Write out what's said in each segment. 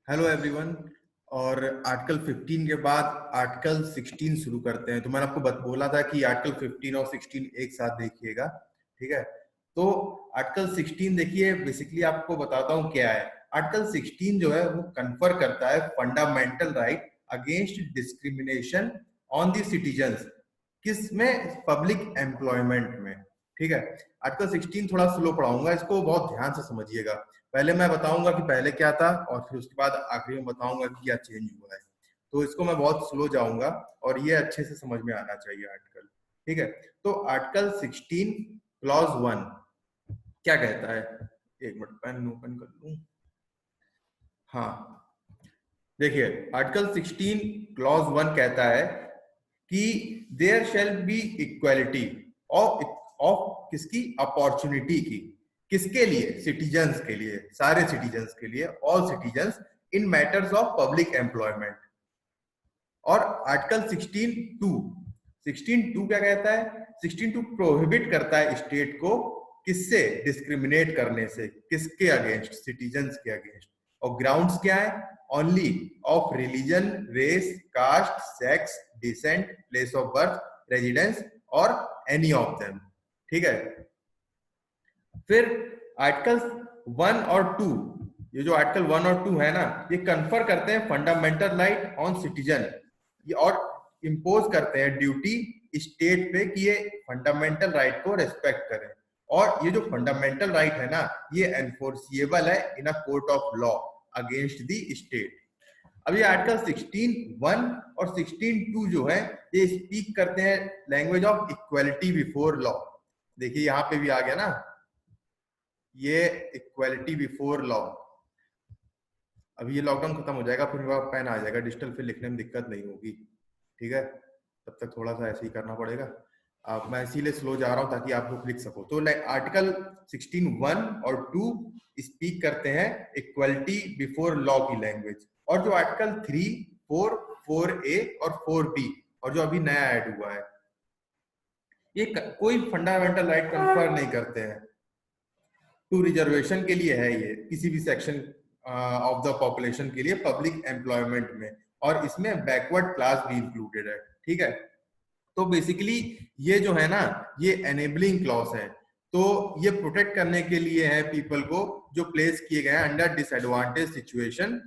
Hello everyone. और article 15 के बाद आर्टिकल 16 शुरू करते हैं। तो मैंने आपको बोला था कि आर्टिकल 15 और 16 एक साथ देखिएगा, ठीक है। तो आर्टिकल 16 देखिए, बेसिकली आपको बताता हूँ क्या है। आर्टिकल 16 जो है वो कन्फर करता है fundamental right against discrimination on the citizens, किसमें? पब्लिक एम्प्लॉयमेंट में, ठीक है। आर्टिकल 16 थोड़ा स्लो पढ़ाऊंगा, इसको बहुत ध्यान से समझिएगा। पहले मैं बताऊंगा कि पहले क्या था और फिर उसके बाद आखिरी में बताऊंगा कि क्या चेंज हुआ है। तो इसको मैं बहुत स्लो जाऊंगा और ये अच्छे से समझ में आना चाहिए आर्टिकल, ठीक है। तो आर्टिकल 16 क्लॉज 1 क्या कहता है? एक मिनट पेन ओपन कर लूं। हाँ, देखिए आर्टिकल 16 क्लॉज 1 कहता है कि there shall be equality of of किसकी? अपॉर्चुनिटी की। किसके लिए? सिटीजन्स के लिए, सारे सिटीजन्स के लिए, all citizens in matters of public employment. और आर्टिकल 16(2) क्या कहता है? 16(2) प्रोहिबिट करता है स्टेट को किससे? डिस्क्रिमिनेट करने से। किसके अगेंस्ट? सिटीजन्स के अगेंस्ट। और ग्राउंड्स क्या है? Only of religion, race, caste, sex, descent, place of birth, residence और एनी ऑफ देम, ठीक है। फिर आर्टिकल 1 और 2, ये जो आर्टिकल 1 और 2 है ना, ये कन्फर करते हैं फंडामेंटल राइट ऑन सिटीजन, ये और इम्पोज करते हैं ड्यूटी स्टेट पे कि ये फंडामेंटल राइट को रेस्पेक्ट करें। और ये जो फंडामेंटल राइट है ना, ये एनफोर्सिएबल है in a court of law against the state. अब ये आर्टिकल 16(1) और 16(2) जो है, ये स्पीक करते हैं language of equality before law. देखिए यहाँ पे भी आ गया ना, ये इक्वालिटी बिफोर लॉ। अभी ये लॉकडाउन खत्म हो जाएगा, फिर मेरा पेन आ जाएगा डिजिटल, फिर लिखने में दिक्कत नहीं होगी, ठीक है। तब तक थोड़ा सा ऐसे ही करना पड़ेगा। अब मैं इसीलिए स्लो जा रहा हूं ताकि आप लोग लिख सको। तो आर्टिकल 16(1) और 2 स्पीक करते हैं इक्वालिटी बिफोर लॉ की लैंग्वेज। और जो आर्टिकल 3, 4, 4A और 4B और जो अभी नया ऐड हुआ है, ये कोई फंडामेंटल राइट कन्फर नहीं करते हैं। टू रिजर्वेशन के लिए है, ये किसी भी सेक्शन ऑफ द पॉपुलेशन के लिए पब्लिक एम्प्लॉयमेंट में, और इसमें बैकवर्ड क्लास भी इंक्लूडेड है, ठीक है। तो बेसिकली ये जो है ना, ये एनेबलिंग क्लॉज है। तो ये प्रोटेक्ट करने के लिए है पीपल को जो प्लेस किए गए हैं अंडर डिसएडवांटेज सिचुएशन,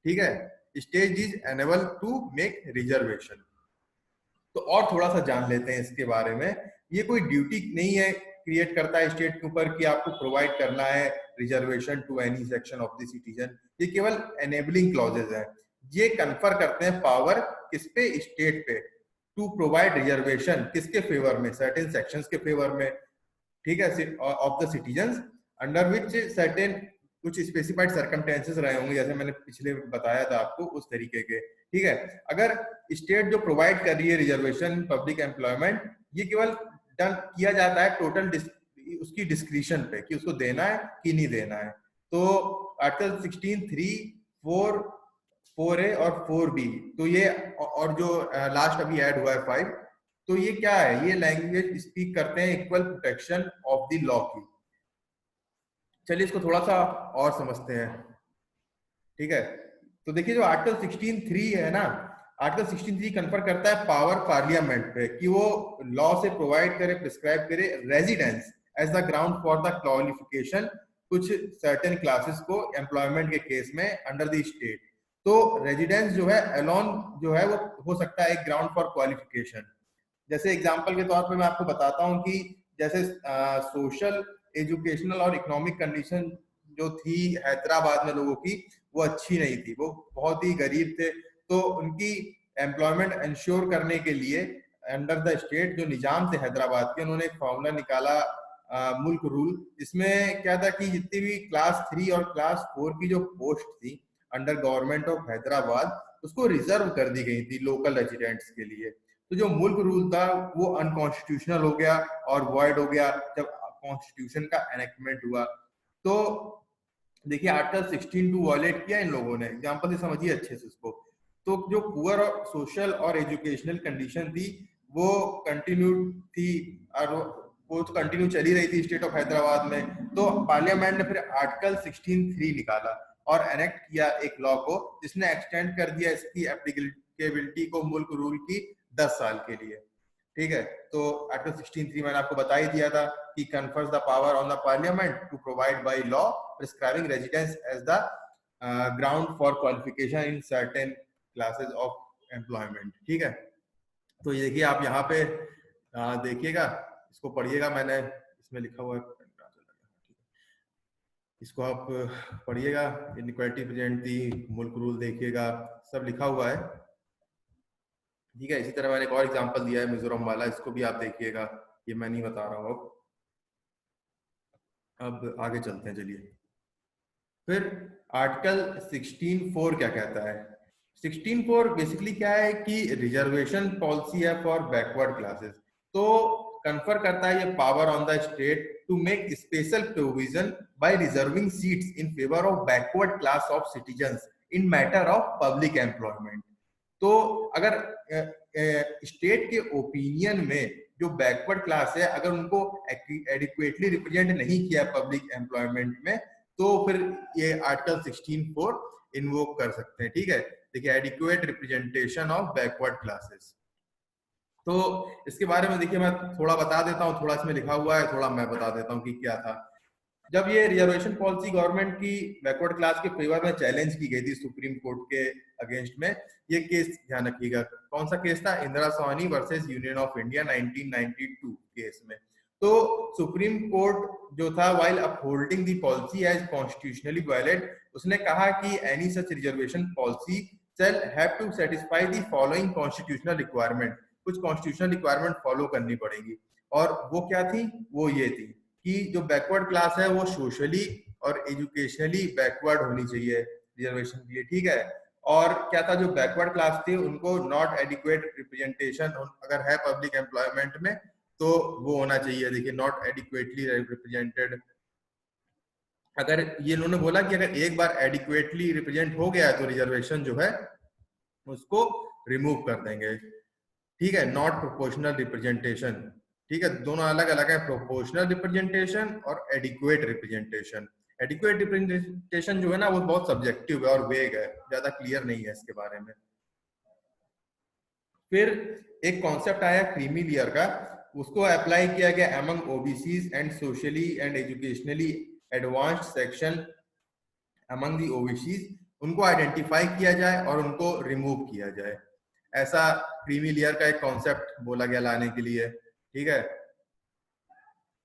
ठीक है। State is enable to make reservation. तो और थोड़ा सा जान लेते हैं इसके बारे में। ये कोई ड्यूटी नहीं है क्रिएट करता है स्टेट के ऊपर कि आपको प्रोवाइड करना है reservation to any section of the citizen. ये केवल एनेबलिंग क्लॉजेज है। ये कन्फर करते हैं पावर किस पे? स्टेट पे, टू प्रोवाइड रिजर्वेशन किसके फेवर में? सर्टेन सेक्शंस के फेवर में, ठीक है, of the citizens, under which certain कुछ स्पेसिफाइड सर्कमस्टेंसेस रहे होंगे, जैसे मैंने पिछले बताया था आपको उस तरीके के, ठीक है। अगर स्टेट जो प्रोवाइड कर रही है रिजर्वेशन पब्लिक एम्प्लॉयमेंट, ये केवल डन किया जाता है टोटल उसकी डिस्क्रिशन पे कि उसको देना है कि नहीं देना है। तो आर्टिकल 16(3), 4, 4A और 4B, तो ये और जो लास्ट अभी ऐड हुआ है 5, तो ये क्या है? ये लैंग्वेज स्पीक करते हैं equal protection of the law की। चलिए इसको थोड़ा सा और समझते हैं, ठीक है। तो देखिए जो आर्टिकल 16(3) है ना, आर्टिकल 16(3) कन्फर करता है पावर पार्लियामेंट पे कि वो लॉ से प्रोवाइड करे, प्रिस्क्राइब करे residence as the ground for the qualification कुछ सर्टेन क्लासेस को एम्प्लॉयमेंट के केस में अंडर द स्टेट। तो रेजिडेंस जो है अलोन जो है वो हो सकता है एक ग्राउंड फॉर क्वालिफिकेशन। जैसे एग्जांपल के तौर पे मैं आपको बताता हूँ कि जैसे सोशल, एजुकेशनल और इकोनॉमिक कंडीशन जो थी हैदराबाद में लोगों की, वो अच्छी नहीं थी, वो बहुत ही गरीब थे। तो उनकी एम्प्लॉयमेंट इंश्योर करने के लिए अंडर द स्टेट जो निजाम थे हैदराबाद के, उन्होंने एक फॉर्मूला निकाला, मुल्क रूल। इसमें क्या था कि जितनी भी क्लास 3 और क्लास 4 की जो पोस्ट थी अंडर गवर्नमेंट ऑफ हैदराबाद, उसको रिजर्व कर दी गई थी लोकल रेजिडेंट्स के लिए। तो जो मुल्क रूल था वो अनकॉन्स्टिट्यूशनल हो गया और वॉइड हो गया जब कॉन्स्टिट्यूशन का एनेक्टमेंट हुआ। तो देखिए आर्टिकल 16(2) वॉयलेट किया इन लोगों ने, एग्जांपल से समझिए अच्छे से इसको। तो जो पुअर और सोशल और एजुकेशनल कंडीशन थी वो कंटिन्यू थी, और वो तो कंटिन्यू चली रही थी स्टेट ऑफ हैदराबाद में। तो पार्लियामेंट ने फिर आर्टिकल 16(3) निकाला और एनेक्ट किया एक लॉ को जिसने एक्सटेंड कर दिया इसकी एप्लीकेबिलिटी को मुल्क रूल की 10 साल के लिए। ठीक है, तो आर्टिकल 16(3) मैंने आपको बता ही दिया था कि confers the power on the parliament to provide by law prescribing residence as the ground for qualification in certain classes of employment. ठीक है, तो ये देखिए आप यहाँ पे देखिएगा, इसको पढ़िएगा, मैंने इसमें लिखा हुआ है, इसको आप पढ़िएगा, इनइक्वालिटी प्रेजेंट दी, मुल्क रूल देखिएगा, सब लिखा हुआ है। ठीक है, इसी तरह मैंने एक और एग्जांपल दिया है मिजोरम वाला, इसको भी आप देखिएगा, ये मैं नहीं बता रहा हूँ। अब आगे चलते हैं, चलिए। फिर आर्टिकल 16(4) क्या कहता है? 16(4) बेसिकली क्या है कि रिजर्वेशन पॉलिसी है फॉर बैकवर्ड क्लासेस। तो कन्फर करता है ये power on the state to make special provision by reserving seats in favour of backward class of citizens in matter of public employment. तो अगर स्टेट के ओपिनियन में जो बैकवर्ड क्लास है, अगर उनको एडिक्वेटली रिप्रेजेंट नहीं किया पब्लिक एम्प्लॉयमेंट में, तो फिर ये आर्टिकल 16(4) इन्वोक कर सकते हैं। ठीक है, देखिए, adequate representation of backward classes. तो इसके बारे में देखिए मैं थोड़ा बता देता हूँ, थोड़ा इसमें लिखा हुआ है, थोड़ा मैं बता देता हूँ कि क्या था। जब ये रिजर्वेशन पॉलिसी गवर्नमेंट की बैकवर्ड क्लास के फेवर में चैलेंज की गई थी सुप्रीम कोर्ट के अगेंस्ट में, ये केस ध्यान रखिएगा, कौन सा केस था? Indira Sawhney versus union of India 1992 case में। तो सुप्रीम कोर्ट जो था, while upholding the policy as constitutionally valid, उसने कहा कि any such reservation policy shall have to satisfy the following constitutional requirement, कुछ कॉन्स्टिट्यूशनल रिक्वायरमेंट फॉलो करनी पड़ेगी। और वो क्या थी? वो ये थी कि जो बैकवर्ड क्लास है वो सोशली और एजुकेशनली बैकवर्ड होनी चाहिए रिजर्वेशन के लिए। ठीक है, और क्या था, जो बैकवर्ड क्लास थी उनको नॉट एडिक्वेट रिप्रेजेंटेशन अगर है पब्लिक एम्प्लॉयमेंट में तो वो होना चाहिए। देखिए, नॉट एडिक्वेटली रिप्रेजेंटेड, अगर ये इन्होंने बोला कि अगर एक बार एडिक्वेटली रिप्रेजेंट हो गया है तो रिजर्वेशन जो है उसको रिमूव कर देंगे। ठीक है, नॉट प्रोपोर्शनल रिप्रेजेंटेशन, ठीक है, दोनों अलग अलग है, प्रोपोर्शनल रिप्रेजेंटेशन और एडिक्वेट रिप्रेजेंटेशन। एडिक्वेट रिप्रेजेंटेशन जो है ना वो बहुत सब्जेक्टिव है और वेग है, ज्यादा क्लियर नहीं है इसके बारे में। फिर एक कॉन्सेप्ट आया क्रीमी लेयर का, उसको अप्लाई किया गया among OBCs and socially and educationally advanced section among the OBCs, उनको आइडेंटिफाई किया जाए और उनको रिमूव किया जाए। ऐसा क्रीमी लेयर का एक कॉन्सेप्ट बोला गया लाने के लिए। ठीक है,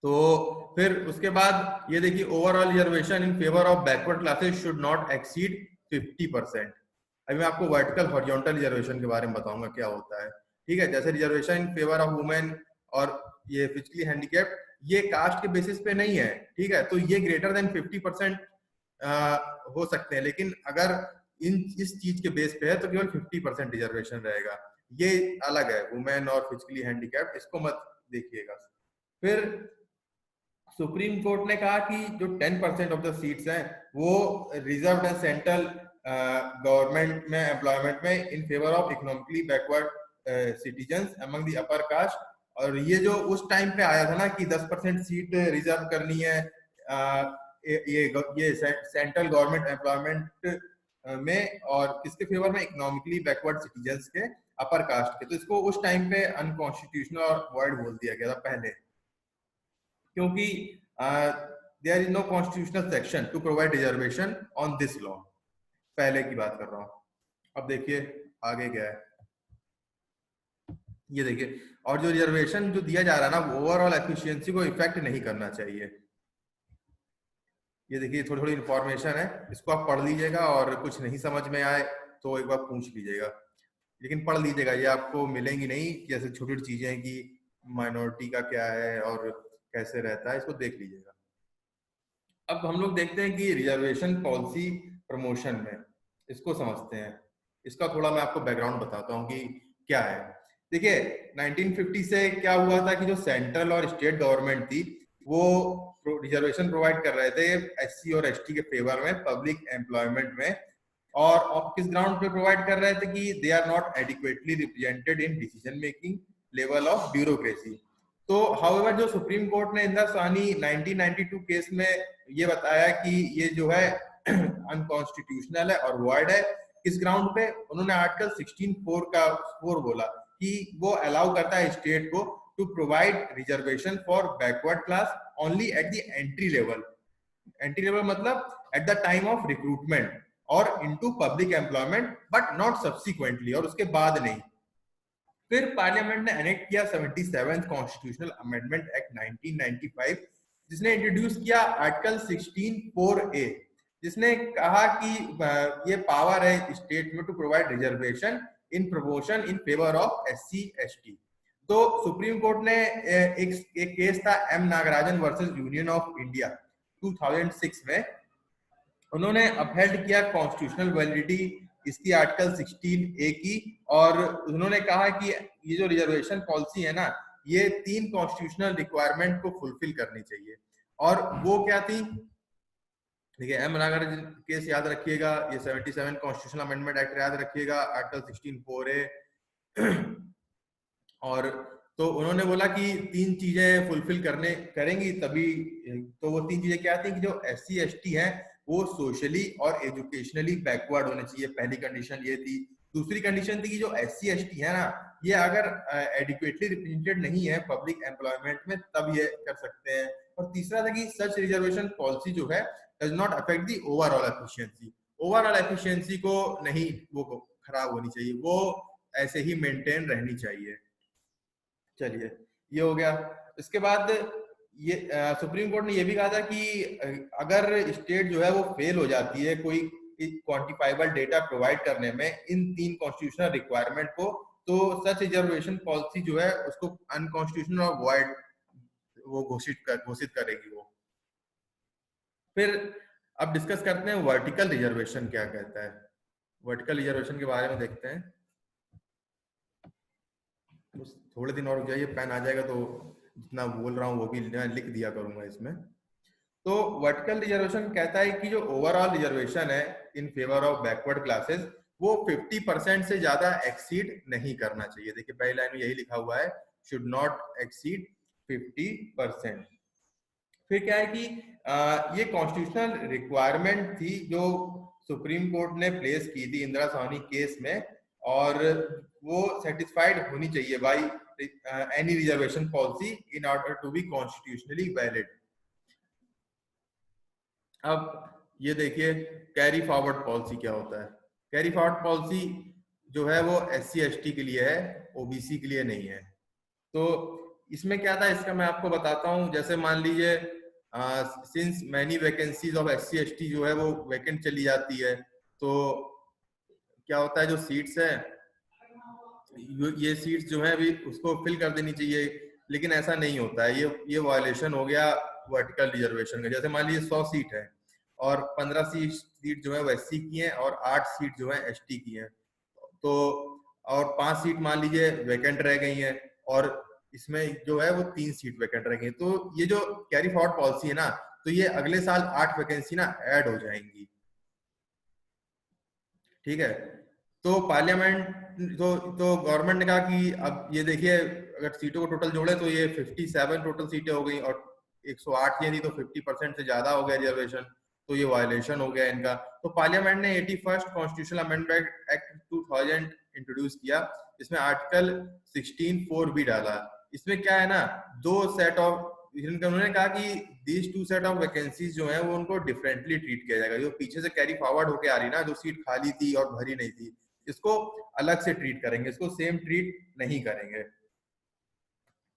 तो फिर उसके बाद ये देखिए, overall reservation in favour of backward classes should not exceed 50%। अभी मैं आपको वर्टिकल हॉरिजॉन्टल रिजर्वेशन के बारे में बताऊंगा क्या होता है। ठीक है, जैसे reservation in favour of women और ये फिजिकली हैंडीकैप्ड, ये कास्ट के बेसिस पे नहीं है। ठीक है, तो ये ग्रेटर देन 50% हो सकते हैं, लेकिन अगर इस चीज के बेस पे है तो केवल 50% रिजर्वेशन रहेगा। ये अलग है, वुमेन और फिजिकली हैंडीकैप्ड, इसको मत देखिएगा। फिर सुप्रीम कोर्ट ने कहा कि जो 10% ऑफ द सीट्स हैं वो रिजर्व है सेंट्रल गवर्नमेंट में एम्प्लॉयमेंट में इन favour of economically backward citizens among the upper caste. और ये जो उस टाइम पे आया था ना कि 10% सीट रिजर्व करनी है ये सेंट्रल गवर्नमेंट एम्प्लॉयमेंट में, और किसके फेवर में? इकोनॉमिकली बैकवर्ड सिटीजन्स के, अपर कास्ट के। तो इसको उस टाइम पे अनकॉन्स्टिट्यूशनल और वर्ड बोल दिया गया था पहले, क्योंकि there is no constitutional section to provide reservation on this law. पहले की बात कर रहा हूं। अब देखिए आगे क्या है, ये देखिए, और जो रिजर्वेशन जो दिया जा रहा है ना वो ओवरऑल एफिशिएंसी को इफेक्ट नहीं करना चाहिए। ये देखिए थोड़ी थोड़ी इंफॉर्मेशन है, इसको आप पढ़ लीजिएगा और कुछ नहीं समझ में आए तो एक बार पूछ लीजिएगा, लेकिन पढ़ लीजिएगा, ये आपको मिलेंगी नहीं जैसे छोटी छोटी चीजें कि माइनॉरिटी का क्या है और कैसे रहता है, इसको देख लीजिएगा। अब हम लोग देखते हैं कि रिजर्वेशन पॉलिसी प्रमोशन में, इसको समझते हैं। इसका थोड़ा मैं आपको बैकग्राउंड बताता हूँ कि क्या है। देखिए 1950 से क्या हुआ था कि जो सेंट्रल और स्टेट गवर्नमेंट थी वो रिजर्वेशन प्रोवाइड कर रहे थे एससी और एसटी के फेवर में पब्लिक एम्प्लॉयमेंट में, और किस ग्राउंड पे प्रोवाइड कर रहे थे कि they are not adequately represented in decision making level of bureaucracy. तो हाउएवर जो सुप्रीम कोर्ट ने इंदिरा साहनी 1992 केस में ये बताया कि ये जो है अनकॉन्स्टिट्यूशनल है और वॉइड है। किस ग्राउंड पे? उन्होंने आर्टिकल 16(4) का 4 बोला कि वो अलाउ करता है स्टेट को to provide reservation for backward class only at the entry level. Entry level मतलब at the time of recruitment और into public employment, but not subsequently, और उसके बाद नहीं। फिर पार्लियामेंट ने एनेक्ट किया 77th कॉन्स्टिट्यूशनल अमेंडमेंट एक्ट 1995, जिसने इंट्रोड्यूस किया आर्टिकल 16(4)A, जिसने कहा कि ये पावर है स्टेट में to provide reservation in proportion in favour of SC ST। तो सुप्रीम कोर्ट ने एक केस था M Nagarajan versus union of India 2006 में, उन्होंने अपहेल्ड किया कॉन्स्टिट्यूशनल वैलिडिटी इसकी आर्टिकल 16(A) की, और उन्होंने कहा कि ये जो रिजर्वेशन पॉलिसी है ना, ये 3 कॉन्स्टिट्यूशनल रिक्वायरमेंट को फुलफिल करनी चाहिए। और वो क्या थी? देखिए, एम नागराजन केस याद रखिएगा, ये 77 कॉन्स्टिट्यूशनल अमेंडमेंट एक्ट याद रखिएगा, आर्टिकल 16(4)A। और तो उन्होंने बोला कि 3 चीजें फुलफिल करेंगी तभी। तो वो 3 चीजें क्या थी कि जो SC ST है वो सोशली और एजुकेशनली बैकवर्ड होने चाहिए, पहली कंडीशन ये थी। दूसरी कंडीशन थी कि जो SC ST है ना, ये अगर एडिक्वेटली रिप्रेजेंटेड नहीं है पब्लिक एम्प्लॉयमेंट में तब ये कर सकते हैं। और तीसरा था कि सच रिजर्वेशन पॉलिसी जो है does not affect the overall efficiency. Overall efficiency को नहीं वो खराब होनी चाहिए, वो ऐसे ही मेंटेन रहनी चाहिए। चलिए, ये हो गया। इसके बाद ये सुप्रीम कोर्ट ने ये भी कहा था कि अगर स्टेट जो है वो फेल हो जाती है कोई क्वांटिफाइबल डेटा प्रोवाइड करने में इन 3 कॉन्स्टिट्यूशनल रिक्वायरमेंट को, तो सच रिजर्वेशन पॉलिसी जो है उसको अनकॉन्स्टिट्यूशनल और वॉइड वो घोषित करेगी वो। फिर अब डिस्कस करते हैं वर्टिकल रिजर्वेशन क्या कहता है। वर्टिकल रिजर्वेशन के बारे में देखते हैं। थोड़े दिन और जाइए, पेन आ जाएगा तो जितना बोल रहा हूँ वो भी लिख दिया करूंगा इसमें। तो वर्टिकल रिजर्वेशन कहता है कि जो ओवरऑल रिजर्वेशन है इन फेवर ऑफ बैकवर्ड क्लासेस वो 50% से ज्यादा एक्सीड नहीं करना चाहिए। देखिए पहली लाइन में यही लिखा हुआ है, शुड नॉट एक्सीड 50%। फिर क्या है कि ये कॉन्स्टिट्यूशनल रिक्वायरमेंट थी जो सुप्रीम कोर्ट ने प्लेस की थी इंदिरा साहनी केस में, और वो सेटिस्फाइड होनी चाहिए by any reservation policy in order to be constitutionally valid. अब ये देखिए कैरी फॉरवर्ड पॉलिसी क्या होता है। कैरी फॉरवर्ड पॉलिसी जो है वो SC ST के लिए है, OBC के लिए नहीं है। तो इसमें क्या था इसका मैं आपको बताता हूँ। जैसे मान लीजिए since many vacancies of SC ST जो है वो वैकेंट चली जाती है, तो क्या होता है जो सीट्स है ये सीट्स जो है अभी उसको फिल कर देनी चाहिए, लेकिन ऐसा नहीं होता है। ये वायलेशन हो गया वर्टिकल रिजर्वेशन का। जैसे मान लीजिए 100 सीट है और 15 सीट जो है वो SC की है और 8 सीट जो है ST की है, तो और 5 सीट मान लीजिए वैकेंट रह गई हैं और इसमें जो है वो 3 सीट वैकेंट रह गई। तो ये जो कैरी फॉरवर्ड पॉलिसी है ना, तो ये अगले साल 8 वैकेंसी ना ऐड हो जाएंगी। ठीक है, तो पार्लियामेंट तो गवर्नमेंट ने कहा कि अब ये देखिए अगर सीटों को टोटल जोड़े तो ये 57 टोटल सीटें हो गई और 108 ये थी, तो 50% से ज्यादा हो गया रिजर्वेशन, तो ये वायलेशन हो गया इनका। तो पार्लियामेंट ने 81st constitutional amendment act 2000 introduce किया, इसमें आर्टिकल 16(4) भी डाला। इसमें क्या है ना, दो सेट ऑफ उन्होंने कहा कि दीज 2 सेट ऑफ वैकेंसीज जो है वो उनको डिफरेंटली ट्रीट किया जाएगा। जो पीछे से कैरी फॉरवर्ड होके आ रही ना, जो सीट खाली थी और भरी नहीं थी, इसको अलग से ट्रीट करेंगे, इसको सेम ट्रीट नहीं करेंगे।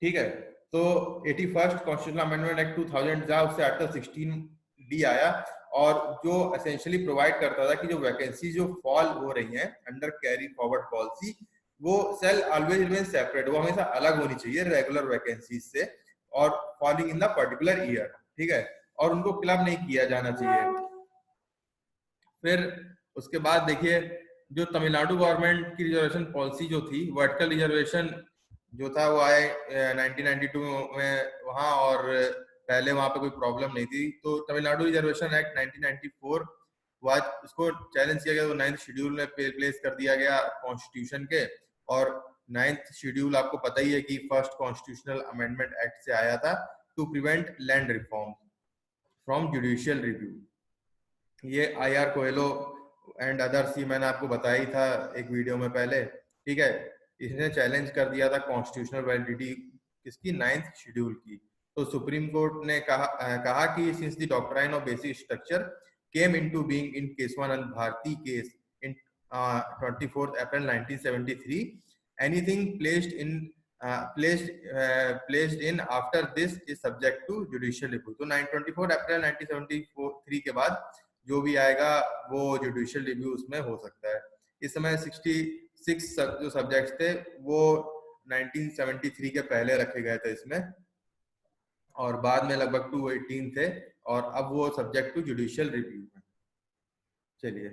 ठीक है, तो 81st कॉन्स्टिट्यूशनल अमेंडमेंट एक्ट 2000 था, उससे आर्टिकल 16D आया और जो एसेंशियली प्रोवाइड करता था कि जो वैकेंसी जो फॉल हो रही हैं अंडर कैरी फॉरवर्ड पॉलिसी, वो सेल ऑलवेज रिमेन सेपरेट, वो हमेशा अलग होनी चाहिए रेगुलर वैकेंसीज से और falling in the particular year. ठीक है, और उनको क्लब नहीं किया जाना चाहिए। फिर उसके बाद देखिए जो तमिलनाडु गवर्नमेंट की रिजर्वेशन पॉलिसी जो थी, वर्टिकल रिजर्वेशन जो था वो आए 1992 में वहां, और पहले वहां पे कोई प्रॉब्लम नहीं थी। तो तमिलनाडु रिजर्वेशन एक्ट 1994 वाज उसको चैलेंज किया गया, तो 9th शेड्यूल में प्लेस कर दिया गया कॉन्स्टिट्यूशन के। और 9th शेड्यूल आपको पता ही है कि फर्स्ट कॉन्स्टिट्यूशनल अमेंडमेंट एक्ट से आया था to prevent land reform from judicial review. ये आईआर कोएलो एंड अदर्स, ये मैंने आपको बताया ही था एक वीडियो में पहले, ठीक है। इसने चैलेंज कर दिया था कॉन्स्टिट्यूशनल वैलिडिटी किसकी, 9th शेड्यूल की। तो सुप्रीम कोर्ट ने कहा कि since the doctrine of basic structure came into being in Kesavananda Bharati case in 24 April 1973, anything placed in after this is subject to judicial review। तो 24 अप्रैल 1973 के बाद जो भी आएगा वो जुडिशियल रिव्यू उसमें हो सकता है। इस समय 66 जो सब्जेक्ट्स थे वो 1973 के पहले रखे गए थे इसमें, और बाद में लगभग 218 थे, और अब वो सब्जेक्ट टू जुडिशियल रिव्यू है। चलिए,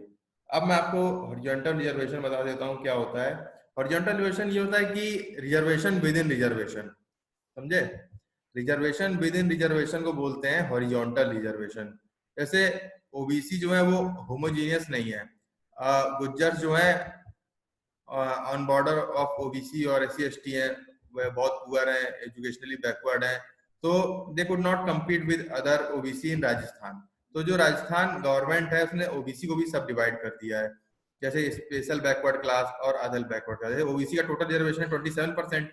अब मैं आपको हॉरिजॉन्टल रिजर्वेशन बता देता हूँ क्या होता है। हॉरिजॉन्टल रिजर्वेशन ये होता है कि रिजर्वेशन विद इन रिजर्वेशन, समझे। रिजर्वेशन विद इन रिजर्वेशन को बोलते हैं हॉरिजॉन्टल रिजर्वेशन। जैसे ओबीसी जो है वो होमोजीनियस नहीं है। गुज्जर जो है ऑन बॉर्डर ऑफ ओबीसी और SC/ST है, वह बहुत पुअर है, एजुकेशनली बैकवर्ड है, तो they could not compete with other OBC in Rajasthan. तो जो राजस्थान गवर्नमेंट है उसने ओबीसी को भी सब डिवाइड कर दिया है, जैसे स्पेशल बैकवर्ड क्लास और अदर बैकवर्ड क्लास। ओबीसी का टोटल रिजर्वेशन है 27%।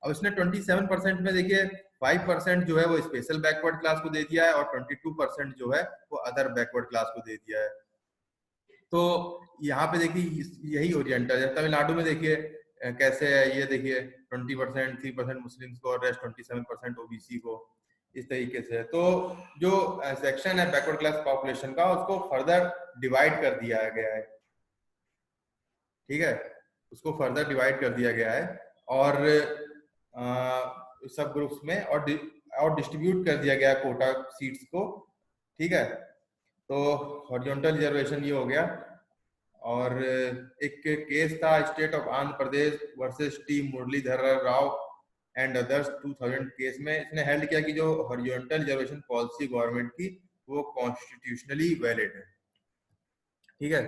अब इसने 27% में देखिए 5% जो है वो स्पेशल बैकवर्ड क्लास को दे दिया है, और 22% जो है वो अदर बैकवर्ड क्लास को दे दिया है। तो यहाँ पे देखिए यही ओरिएंटल है। तमिलनाडु में देखिए कैसे है, ये देखिए 20%, 3% मुस्लिम्स को और रेस्ट 27% ओबीसी को, इस तरीके से। तो जो सेक्शन है बैकवर्ड क्लास पॉपुलेशन का, उसको फर्दर डिवाइड कर दिया गया है, ठीक है, उसको फर्दर डिवाइड कर दिया गया है, और सब ग्रुप्स में, और डिस्ट्रीब्यूट कर दिया गया कोटा सीट्स को, ठीक है। तो हॉरिजॉन्टल रिजर्वेशन ये हो गया। और एक केस था state of Andhra Pradesh versus T Muralidhar Rao and others 2000 case में। इसने हेल्ड किया कि जो हॉरिजॉन्टल रिजर्वेशन पॉलिसी गवर्नमेंट की वो कॉन्स्टिट्यूशनली वैलिड है, ठीक है।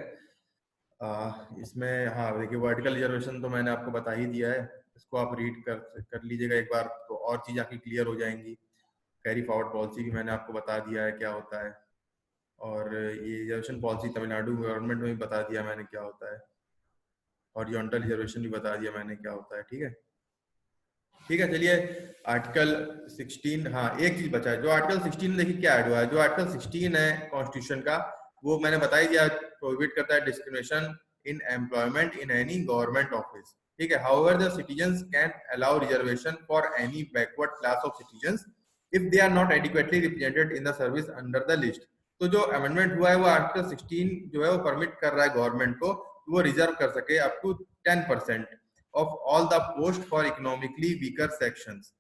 इसमें हाँ देखिए वर्टिकल रिजर्वेशन तो मैंने आपको बता ही दिया है, इसको आप रीड कर लीजिएगा एक बार, तो और चीज़ आपकी क्लियर हो जाएंगी। कैरी फॉरवर्ड पॉलिसी भी मैंने आपको बता दिया है क्या होता है, और ये रिजर्वेशन पॉलिसी तमिलनाडु गवर्नमेंट में भी बता दिया मैंने क्या होता है, हॉरिजॉन्टल रिजर्वेशन भी बता दिया मैंने क्या होता है, ठीक है। ठीक है, चलिए आर्टिकल 16, हाँ एक चीज बचा है, जो आर्टिकल 16 देखिए क्या ऐड हुआ है। जो आर्टिकल 16 है कॉन्स्टिट्यूशन का, वो मैंने बता ही दिया, प्रोहिबिट करता है discrimination in employment in any government office, ठीक है। However the citizens can allow reservation for any backward class of citizens if they are not adequately represented in the service under the list. तो जो amendment हुआ है वो article 16 जो है वो परमिट कर रहा है गवर्नमेंट को वो रिजर्व कर सके up to 10% of all the post for economically weaker sections,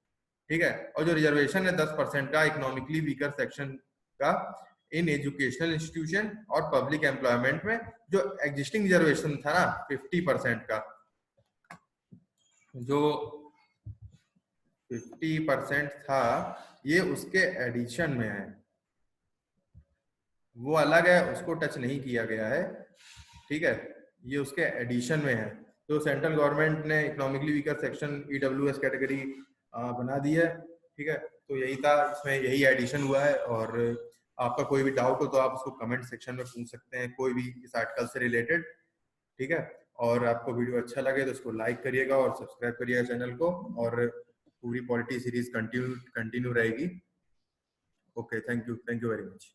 ठीक है। और जो रिजर्वेशन है 10% का इकोनॉमिकली वीकर सेक्शन का इन एजुकेशनल इंस्टीट्यूशन और पब्लिक एम्प्लॉयमेंट में, जो एग्जिस्टिंग रिजर्वेशन था ना 50% का, जो 50% था ये उसके एडिशन में है, वो अलग है, उसको टच नहीं किया गया है, ठीक है। ये उसके एडिशन में है। तो सेंट्रल गवर्नमेंट ने economically weaker section EWS category बना दी है, ठीक है। तो यही था, इसमें यही एडिशन हुआ है। और आपका कोई भी डाउट हो तो आप उसको कमेंट सेक्शन में पूछ सकते हैं, कोई भी इस आर्टिकल से रिलेटेड, ठीक है। और आपको वीडियो अच्छा लगे तो उसको लाइक करिएगा और सब्सक्राइब करिएगा चैनल को, और पूरी पॉलिटी सीरीज कंटिन्यू रहेगी। Okay, thank you very much.